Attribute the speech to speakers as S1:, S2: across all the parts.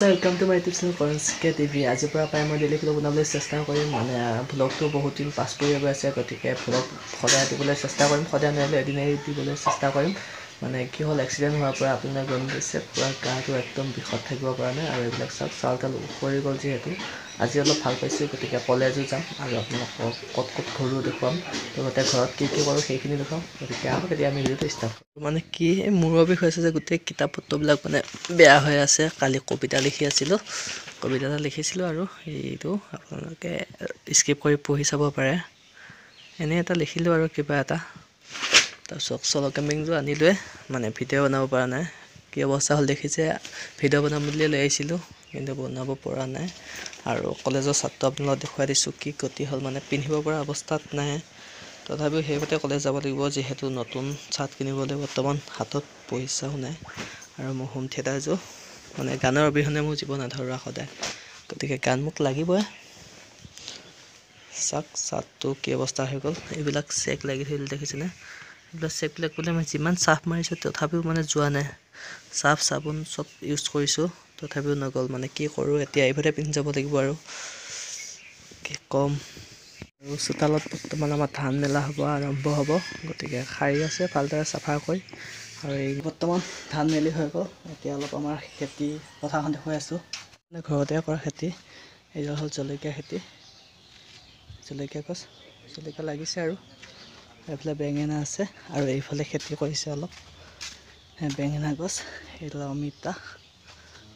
S1: welcome to my YouTube channel करेंसके TV आज मैं डेली भ्लग बनाने चेष्टा करें माने भ्लग तो बहुत दिन पास कर गए गए भ्लग सदा दी चेष्टा करें सदा ना एदिन दी चेष्टा करें माने कि हल एक्सीडेंट होर अपना गम गई पूरा गाँव एकदम विषत थकिब पर ना और ये सब चाल ताल उखरी गल जीतु आज अलग भल पासी गए कलेजो जाम और अपना कत कत घरों देखुৱাম तो गए घर की करूँ सैखिनि देखा गए आगे भिडिओ स्टार्ट माने कि मूर विष है गोटे किताब पत्रबिल माने बेया हो आसे काली कविता लिखि आसिलो कविता এটা লিখিছিলো আৰু এইটো আপোনালোকে স্কিপ কৰি পঢ়ি চাব পাৰে এনে এটা লিখিলো আৰু কিবা এটা তাৰপিছত চলো কেম্পিংটো আনিলোৱে মানে ভিডিও বনাব পৰা নাই কি অৱস্থা হল দেখিছে ভিডিও বনাম বুলি লৈ আহিছিলো কিন্তু বনাব পৰা নাই আৰু কলেজৰ ছাত্ৰ আপোনালোকক দেখুৱাই দিছো কি গতি হল মানে পিন্ধিব পৰা অৱস্থাত নাই তথাপিও হেইবতে কলেজ যাব লাগিব যেহেতু নতুন ছাত কিনিবলৈ বৰ্তমান হাতত পইচাও নাই আৰু মই হোম থিয়েটাৰ যো মানে গানৰ অবিহনে মোৰ জীৱন আধৰুৱা সদায় গতিকে গান মোক লাগিবই চাক ছাতটো কি অৱস্থা হৈ গ'ল এইবিলাক চেক লাগি থৈল দেখিছেনে এইবিলাক চেকবিলাক বোলে মই যিমান সাফ মাৰিছো তথাপিও মানে যোৱা নাই সাফ সাবুন সব ইউজ কৰিছো তথাপিও নগল মানে কি কৰো এতিয়া এইভাবে পিন্ধি যাব লাগিব আৰু কি কম আৰু চোতালত বৰ্তমান আমাৰ ধান মেলা হ'ব আৰম্ভ হ'ব গতিকে খাৰি আছে ভালদৰে চাফা কৰি আৰু এই বৰ্তমান ধান মেলি হৈ গ'ল এতিয়া অলপ আমাৰ খেতি পথাৰখন দেখুৱাই আছো মানে ঘৰতে কৰা খেতি এইটো হ'ল জলকীয়া খেতি জলকীয়া গছ জলকীয়া লাগিছে আৰু এইফালে বেঙেনা আছে আৰু এইফালে খেতি কৰিছে অলপ বেঙেনা গছ এইটো অমিতা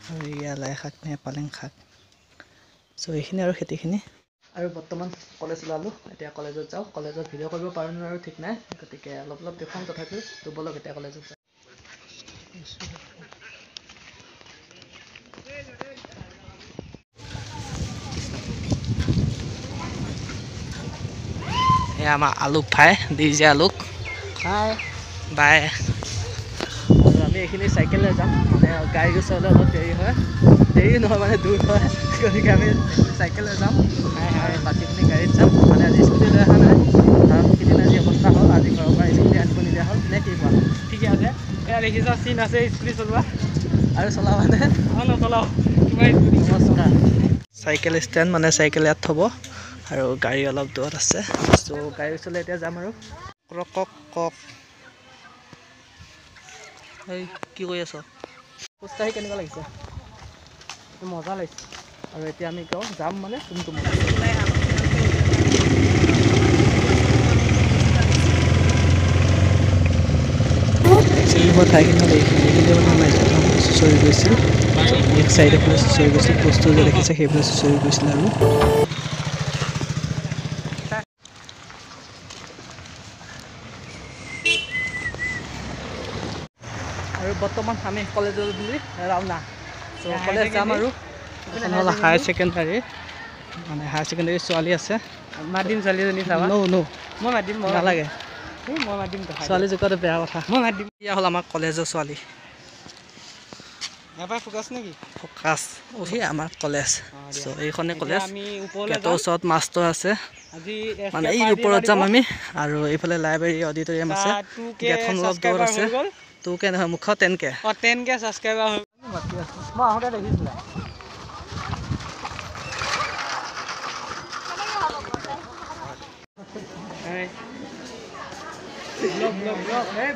S1: আৰু ইয়া লাই শাক নে পালেং শাক সো এইখিনি আৰু খেতিখিনি আৰু বৰ্তমান কলেজ লালো এতিয়া কলেজত যাও কলেজত ভিডিও কৰিব পাৰো ন আৰু ঠিক নাই গতিকে অলপ অলপ দেখুৱাম তথাপিও দুবলক এতিয়া কলেজত যাও ये आमार आलुक भाई दीजिए आलुक हाय बाय আমি এখিনি সাইকেলে যাম মানে গাড়ী চলালে অলপ দেৰি হয় দেৰি নহয় মানে দূৰ হয় গতিকে আমি সাইকেলে যাম আৰু বাকীখিনি গাড়ীত যাম মানে আজি স্কুটি লৈ অহা নাই কাৰণ সিদিনা যি অৱস্থা হ'ল আজি ঘৰৰ পৰা স্কুটি আনিব নিদিয়া হ'ল নে কি কোৱা ঠিকে আছে এয়া দেখিছা চিন আছে স্কুটি চলোৱা আৰু চলাবানে নচলাও নমস্কাৰ সাইকেল ষ্টেণ্ড মানে সাইকেল ইয়াত থ'ব আৰু গাড়ী অলপ দূৰত আছে সো গাড়ী চলে এতিয়া যাম আৰু কক কক এই কি কৈ আছ খোজকাঢ়ি কেনেকুৱা লাগিছে মজা লাগিছে আৰু এতিয়া আমি কওঁ যাম মানে তুমতুম একচুৱেলি মই ঠাইখিনি এইখিনিতে মানে আমাৰ স্কুলখন চুঁচৰি গৈছিল এক চাইডে ফালে চুঁচৰি গৈছিল বস্তু যে দেখিছে সেইফালে চুঁচৰি গৈছিল আৰু বৰ্তমান আমি কলেজত বুলি ৰাওনা সো কলেজ যাম আৰু হায়াৰ ছেকেণ্ডাৰী মানে হায়াৰ ছেকেণ্ডাৰী ছোৱালী আছে মাতিম ছোৱালীজনী চাবা নো মই মাতিম নালাগে মই মাতিম ছোৱালী জোকাটো বেয়া কথা মই মাতিম ইয়া হ'ল আমাৰ কলেজৰ ছোৱালী এবাৰ ফোকাছ নেকি ফোকাছ ওহি আমাৰ কলেজ সো এইখনে কলেজ আমি ওপৰলৈ যাম ওচৰত মাষ্টৰ আছে আজি মানে এই ওপৰত যাম আমি আৰু এইফালে লাইব্ৰেৰী অডিটৰিয়াম আছে গেটখন অলপ দূৰ আছে তোকে নহয় মুখ 10K 10K সাবস্ক্ৰাইবাৰ হৈ মই আহোঁতে দেখিছিলা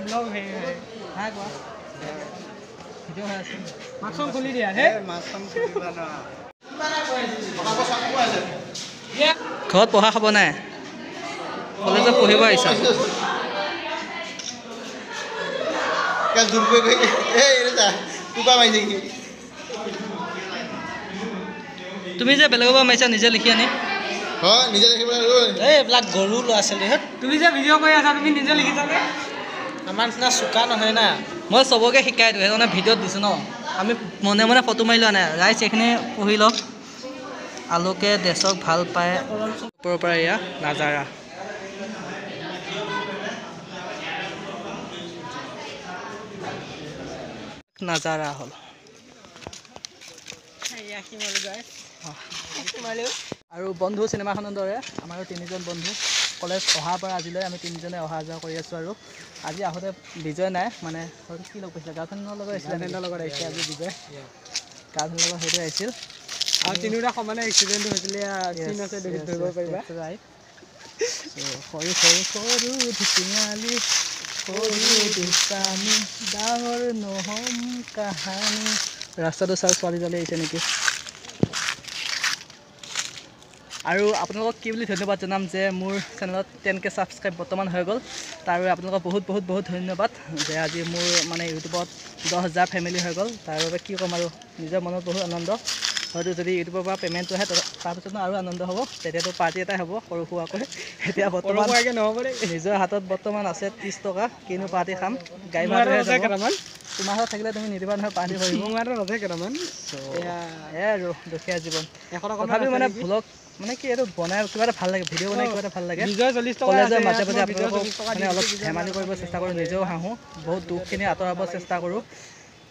S1: ব্লগ হে হা কোৱা ভিডিও হৈ আছে মাছখন খুলি দিয়া হে মাছখন খুলিবা না ঘৰত পঢ়া খাব নাই কলেজত পঢ়িব আহিছা কাল জুম কৰি এই এৰা তুবা মাইছে কি তুমি যে বেলেগৰ পৰা মাইছা নিজে লিখি আনি হয় নিজে লিখিব এই ব্লাক গৰু ল আছিল হে তুমি যে ভিডিও কৰি আছা তুমি নিজে লিখিছানে আমাৰ না সুকা নহয় না মই সবকে শিকাই দিও এনে ভিডিওত দিছো ন আমি মনে মনে ফটো মাৰি লোৱা নাই গাইছ এখিনি পঢ়ি লওক আলোকে দেশক ভাল পায় ওপৰৰ পৰা ইয়া নাজাৰা নাজাৰা হল আৰু বন্ধু চিনেমাখনৰ দৰে আমাৰো তিনিজন বন্ধু কলেজ অহাৰ পৰা আজিলৈ আমি তিনিজনে অহা যোৱা কৰি আছো আৰু আজি আহোঁতে বিজয় নাই মানে কি লগ পাইছিলে গাৰ্লফ্ৰেণ্ডৰ লগত আহিছিলে ফ্ৰেণ্ডৰ লগত আহিছে আজি বিজয় কাৰ লগত সেইটো আহিছিল
S2: আৰু তিনিটা সমানে এক্সিডেণ্ট হৈছিলে চিন আছে ধৰিব পাৰিবা
S1: ৰাইট সৰু সৰু সৰু ঢিকিঙালি সৰু দুষ্টামি ডাঙৰ নহম কাহানি ৰাস্তাটো চাওক ছোৱালীজনী আহিছে নেকি আৰু আপোনালোকক কি বুলি ধন্যবাদ জনাম যে মোৰ চেনেলত 10K ছাবস্ক্ৰাইব বৰ্তমান হৈ গ'ল তাৰ বাবে আপোনালোকক বহুত ধন্যবাদ যে আজি মোৰ মানে ইউটিউবত 10,000 ফেমিলি হৈ গ'ল তাৰ বাবে কি ক'ম আৰু নিজৰ মনত বহুত আনন্দ হয়তো যদি ইউটিউবৰ পৰা পে'মেণ্টটো আহে তাৰপিছত আৰু আনন্দ হ'ব তেতিয়াতো পাৰ্টি এটাই হ'ব সৰু সুৰাকৈ এতিয়া বৰ্তমান
S2: নহ'ব দেই
S1: নিজৰ হাতত বৰ্তমান আছে 30 টকা কিনো পাৰ্টি খাম গাড়ী ভাড়াটোহে যাব
S2: কেইটামান
S1: তোমাৰ হাতত থাকিলে তুমি নিদিবা নহয় পাৰ্টি কৰিব
S2: মোৰ হাতত আছে কেইটামান
S1: এয়া আৰু দুখীয়া জীৱন তথাপিও মানে ভ্লগ মানে কি এইটো বনাই কিবা এটা ভাল লাগে ভিডিঅ' বনাই কিবা এটা ভাল লাগে কলেজৰ মাজে মাজে আপোনালোকক মানে অলপ ধেমালি কৰিব চেষ্টা কৰোঁ নিজেও হাঁহোঁ বহুত দুখখিনি আঁতৰাব চেষ্টা কৰোঁ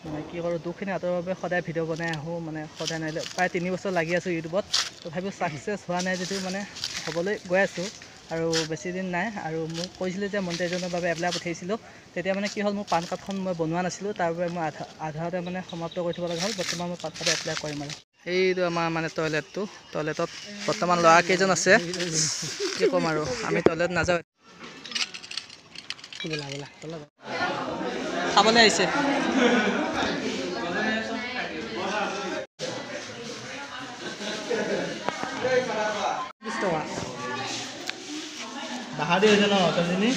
S1: মানে কি কৰোঁ দুখখিনি আঁতৰাবৰ বাবে সদায় ভিডিঅ' বনাই আহোঁ মানে সদায় নাহিলে প্ৰায় 3 বছৰ লাগি আছোঁ ইউটিউবত তথাপিও ছাকচেছ হোৱা নাই যদিও মানে হ'বলৈ গৈ আছোঁ আৰু বেছি দিন নাই আৰু মোক কৈছিলোঁ যে মনিটাইজেশ্যনৰ বাবে এপ্লাই পঠিয়াইছিলোঁ তেতিয়া মানে কি হ'ল মোৰ পান কাৰ্ডখন মই বনোৱা নাছিলোঁ তাৰ বাবে মই আধাতে মানে সমাপ্ত কৰি থ'ব লগা হ'ল বৰ্তমান মই পান কাৰ্ড এপ্লাই কৰিম আৰু এইটো আমাৰ মানে টয়লেটত বৰ্তমান ল'ৰা কেইজন আছে কি ক'ম আৰু আমি টয়লেট নাযাওঁ খাবলৈ আহিছে
S2: বাহাদুৰ হৈছে ন তইজনী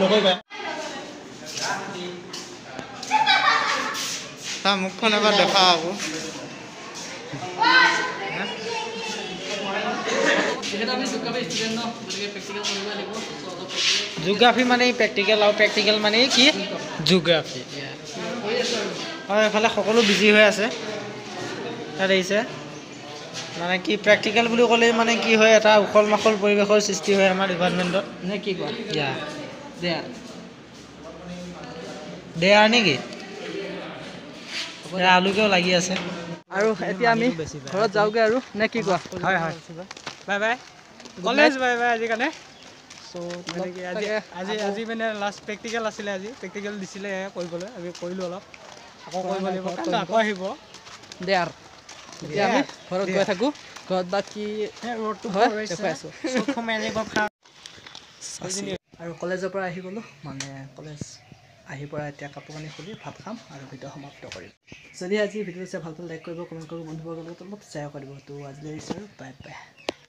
S2: নকৰিবা তাৰ মুখখন এবাৰ দেখা আকৌ জিঅ'গ্ৰাফী মানে প্ৰেক্টিকেল আৰু প্ৰেক্টিকেল মানে কি জিঅ'গ্ৰাফী হয় এইফালে সকলো বিজি হৈ আছে তাত আহিছে মানে কি প্ৰেক্টিকেল বুলি ক'লে মানে কি হয় এটা উখল মাখল পৰিৱেশৰ সৃষ্টি হয় আমাৰ ডিপাৰ্টমেণ্টত
S1: নে কি কোৱা
S2: দেয়াৰ নেকি আলুকেও লাগি আছে
S1: আৰু এতিয়া আমি ঘৰত যাওঁগৈ আৰু নে কি কোৱা
S2: হয় bye bye college bye bye আজি কাৰণে আজি মানে লাষ্ট প্ৰেক্টিকেল আছিলে আজি প্ৰেক্টিকেল দিছিলে কৰিবলৈ আমি কৰিলোঁ অলপ আকৌ কৰিব লাগিব আকৌ আহিব
S1: দে আৰু এতিয়া আমি ঘৰত গৈ থাকোঁ ঘৰত বা কি হয় দেখুৱাই আছোঁ আৰু কলেজৰ পৰা আহি গ'লোঁ মানে কলেজ আহি পৰা এতিয়া কাপোৰ কানি খুলি ভাত খাম আৰু ভিডিঅ' সমাপ্ত কৰিম যদি আজি ভিডিঅ'টো চাই ভাল পালে লাইক কৰিব কমেণ্ট কৰিব বন্ধুবৰ্গৰ লগত অলপ শ্বেয়াৰ কৰিব তো আজিলৈ আহিছোঁ আৰু বাই বাই